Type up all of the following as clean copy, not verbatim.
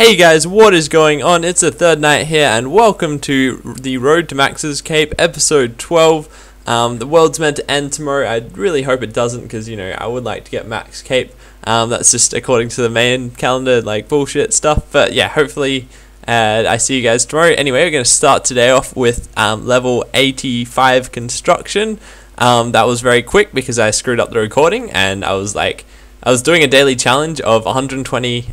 Hey guys, what is going on? It's TheThirdKnight here, and welcome to the Road to Max's Cape, episode 12. The world's meant to end tomorrow. I really hope it doesn't, because, you know, I would like to get Max Cape. That's just according to the main calendar, like, bullshit stuff. But, yeah, hopefully I see you guys tomorrow. Anyway, we're going to start today off with level 85 construction. That was very quick, because I screwed up the recording, and I was doing a daily challenge of 120,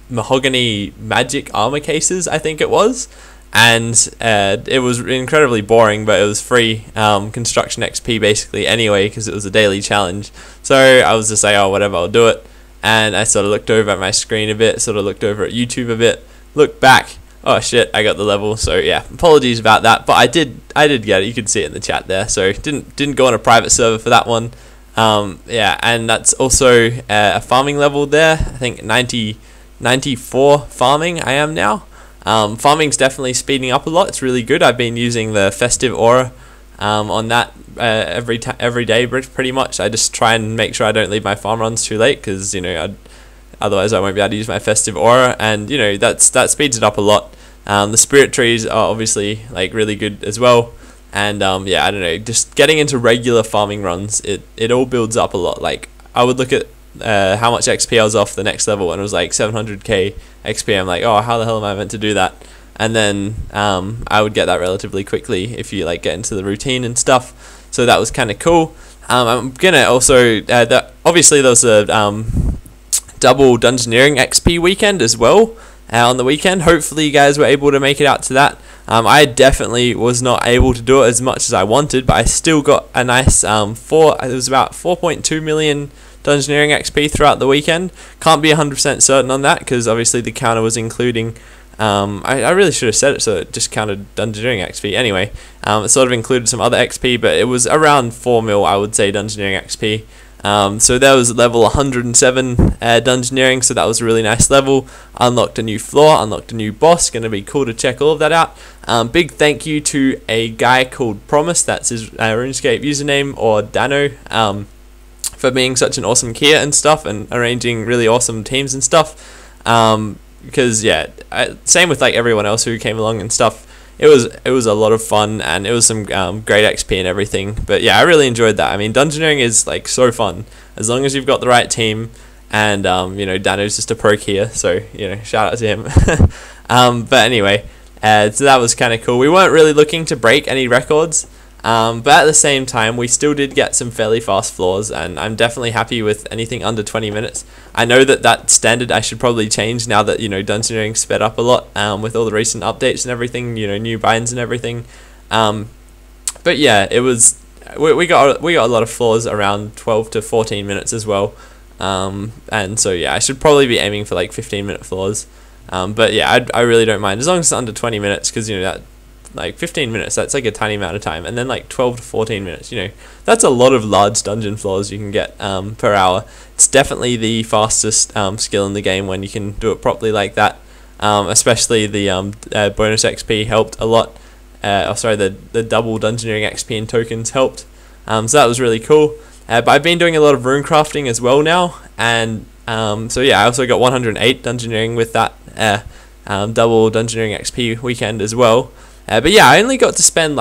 mahogany magic armor cases, I think it was, and it was incredibly boring, but it was free construction XP basically anyway, because it was a daily challenge. So I was just like, oh, whatever, I'll do it. And I sort of looked over at my screen a bit, sort of looked over at YouTube a bit, looked back, oh shit, I got the level. So yeah, apologies about that, but I did get it. You could see it in the chat there. So didn't go on a private server for that one. Yeah, and that's also a farming level there. I think 94 farming I am now. Farming's definitely speeding up a lot. It's really good. I've been using the festive aura on that every day pretty much. I just try and make sure I don't leave my farm runs too late, because, you know, otherwise I won't be able to use my festive aura, and, you know, that speeds it up a lot. The spirit trees are obviously like really good as well, and yeah, I don't know, just getting into regular farming runs, it all builds up a lot. Like, I would look at how much XP I was off the next level, and it was like 700k XP. I'm like, oh, how the hell am I meant to do that? And then I would get that relatively quickly if you like get into the routine and stuff. So that was kind of cool. I'm gonna also obviously there was a double dungeoneering XP weekend as well on the weekend. Hopefully you guys were able to make it out to that. I definitely was not able to do it as much as I wanted, but I still got a nice it was about 4.2 million dungeoneering XP throughout the weekend. Can't be 100% certain on that, because obviously the counter was including I really should have said it so it just counted dungeoneering XP. Anyway, it sort of included some other XP, but it was around 4 mil, I would say, dungeoneering XP. So that was level 107 dungeoneering, so that was a really nice level. Unlocked a new floor, unlocked a new boss. Gonna be cool to check all of that out. Big thank you to a guy called Promise, that's his RuneScape username, or Dano, for being such an awesome keyer and stuff, and arranging really awesome teams and stuff. Because yeah, same with like everyone else who came along and stuff. It was a lot of fun, and it was some great XP and everything. But yeah, I really enjoyed that. I mean, dungeoneering is like so fun as long as you've got the right team, and you know, Dano's just a pro keyer, so, you know, shout out to him. But anyway, so that was kind of cool. We weren't really looking to break any records. But at the same time, we still did get some fairly fast floors, and I'm definitely happy with anything under 20 minutes. I know that standard I should probably change now that, you know, dungeoneering sped up a lot with all the recent updates and everything, you know, new binds and everything. But yeah, it was we got a lot of floors around 12 to 14 minutes as well. And so yeah, I should probably be aiming for like 15-minute floors. But yeah, I really don't mind as long as it's under 20 minutes, because, you know, that, like 15 minutes, that's like a tiny amount of time, and then like 12 to 14 minutes, you know, that's a lot of large dungeon floors you can get per hour. It's definitely the fastest skill in the game when you can do it properly like that. Especially the bonus XP helped a lot. The double dungeoneering XP and tokens helped. So that was really cool. But I've been doing a lot of rune crafting as well now, and so yeah, I also got 108 dungeoneering with that double dungeoneering XP weekend as well. But yeah, I only got to spend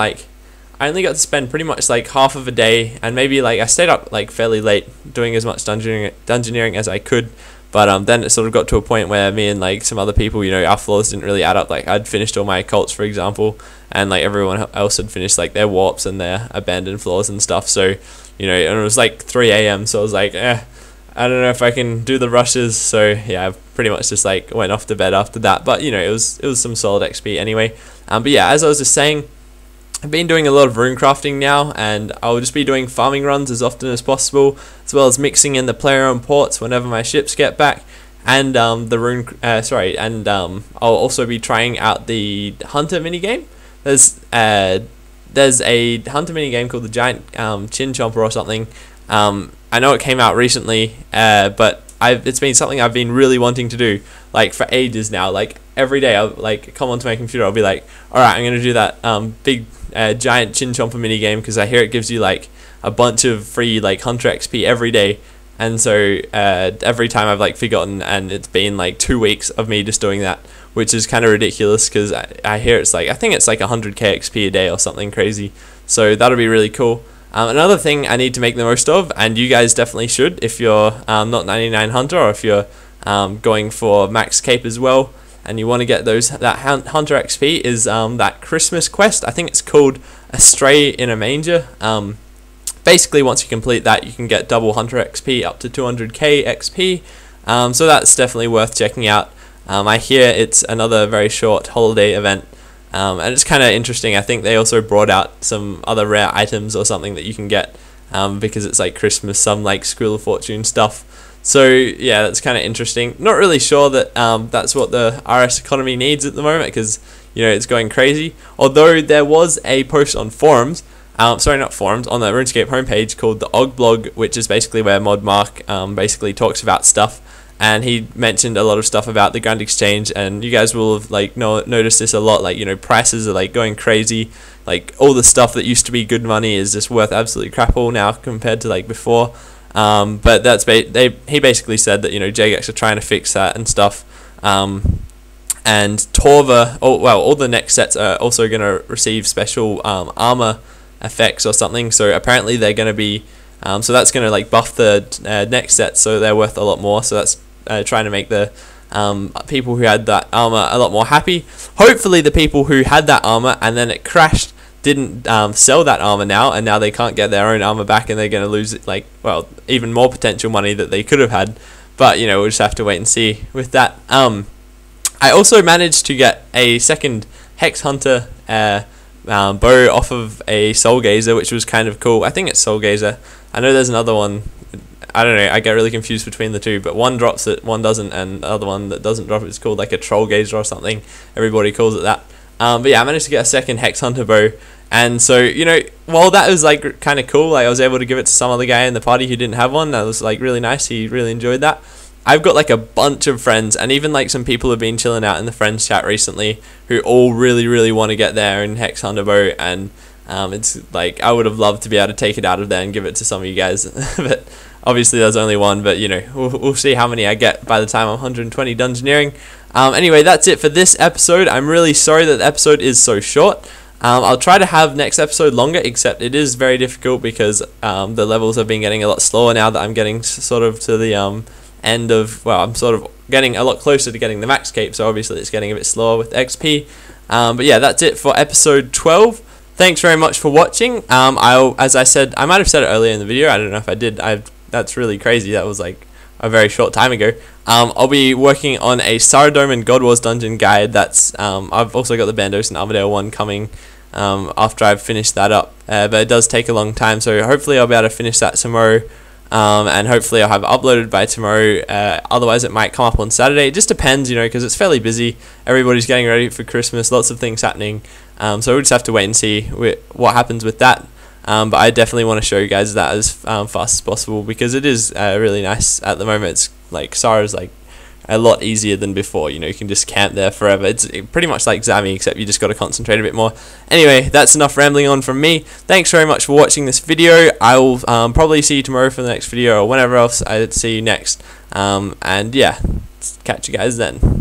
pretty much like half of a day, and maybe like I stayed up like fairly late doing as much dungeoneering as I could. But then it sort of got to a point where me and like some other people, you know, our floors didn't really add up. Like, I'd finished all my occults, for example, and like everyone else had finished like their warps and their abandoned floors and stuff. So, you know, and it was like 3 AM, so I was like, I don't know if I can do the rushes. So yeah, I pretty much just like went off to bed after that. But, you know, it was some solid XP anyway. But yeah, as I was just saying, I've been doing a lot of rune crafting now, and I'll just be doing farming runs as often as possible, as well as mixing in the player-owned ports whenever my ships get back, and I'll also be trying out the hunter minigame. There's a hunter minigame called the Giant Chin Chomper or something. I know it came out recently, but it's been something I've been really wanting to do like for ages now. Like every day I'll like come onto my computer, I'll be like, alright, I'm gonna do that big giant chin chomper mini game, because I hear it gives you like a bunch of free like hunter XP every day, and so every time I've like forgotten, and it's been like 2 weeks of me just doing that, which is kind of ridiculous because I hear it's like, I think it's like 100k XP a day or something crazy. So that'll be really cool. Another thing I need to make the most of, and you guys definitely should if you're not 99 Hunter, or if you're going for max cape as well, and you want to get that Hunter XP, is that Christmas quest. I think it's called A Stray in a Manger. Basically, once you complete that, you can get double Hunter XP up to 200k XP. So that's definitely worth checking out. I hear it's another very short holiday event, and it's kind of interesting. I think they also brought out some other rare items or something that you can get because it's like Christmas, some like Squirrel of Fortune stuff. So yeah, that's kind of interesting. Not really sure that that's what the RS economy needs at the moment, because it's going crazy. Although there was a post on forums, sorry, not forums, on the RuneScape homepage called the Og blog, which is basically where Mod Mark basically talks about stuff. And he mentioned a lot of stuff about the Grand Exchange, and you guys will have like noticed this a lot. Like prices are like going crazy. Like all the stuff that used to be good money is just worth absolutely crap all now compared to like before. But that's he basically said that Jagex are trying to fix that and stuff. And Torva, all the next sets are also going to receive special armor effects or something. So apparently they're going to be so that's going to like buff the next sets, so they're worth a lot more. So that's trying to make the people who had that armor a lot more happy. Hopefully the people who had that armor and then it crashed didn't sell that armor now, and now they can't get their own armor back, and they're going to lose even more potential money that they could have had. But we'll just have to wait and see with that. I also managed to get a second Hex Hunter bow off of a Soul Gazer, which was kind of cool. I think it's Soul Gazer. I know there's another one. I don't know, I get really confused between the two, but one drops it, one doesn't, and the other one that doesn't drop it is called like a Troll Gazer or something. Everybody calls it that. But yeah, I managed to get a second Hex Hunter bow, and so while that was like kind of cool, like I was able to give it to some other guy in the party who didn't have one. That was like really nice. He really enjoyed that. I've got like a bunch of friends, and even like some people have been chilling out in the friends chat recently who all really want to get their own Hex Hunter bow, and it's like I would have loved to be able to take it out of there and give it to some of you guys. But obviously there's only one, but we'll see how many I get by the time I'm 120 dungeoneering. Anyway, that's it for this episode. I'm really sorry that the episode is so short. I'll try to have next episode longer, except it is very difficult because the levels have been getting a lot slower now that I'm getting sort of to the end of, I'm sort of getting a lot closer to getting the max cape, so obviously it's getting a bit slower with XP. But yeah, that's it for episode 12. Thanks very much for watching. As I said, I might have said it earlier in the video, I don't know if I did. That's really crazy. That was like a very short time ago. I'll be working on a Saradome and God Wars dungeon guide. That's I've also got the Bandos and Armadale one coming after I've finished that up, but it does take a long time, so hopefully I'll be able to finish that tomorrow, and hopefully I'll have it uploaded by tomorrow. Otherwise it might come up on Saturday. It just depends, because it's fairly busy. Everybody's getting ready for Christmas, lots of things happening, so we'll just have to wait and see what happens with that. But I definitely want to show you guys that as fast as possible, because it is really nice at the moment. It's like Sara's like a lot easier than before. You can just camp there forever. It's pretty much like Zammy, except you just got to concentrate a bit more. Anyway, that's enough rambling on from me. Thanks very much for watching this video. I will probably see you tomorrow for the next video, or whenever else I see you next. And yeah, catch you guys then.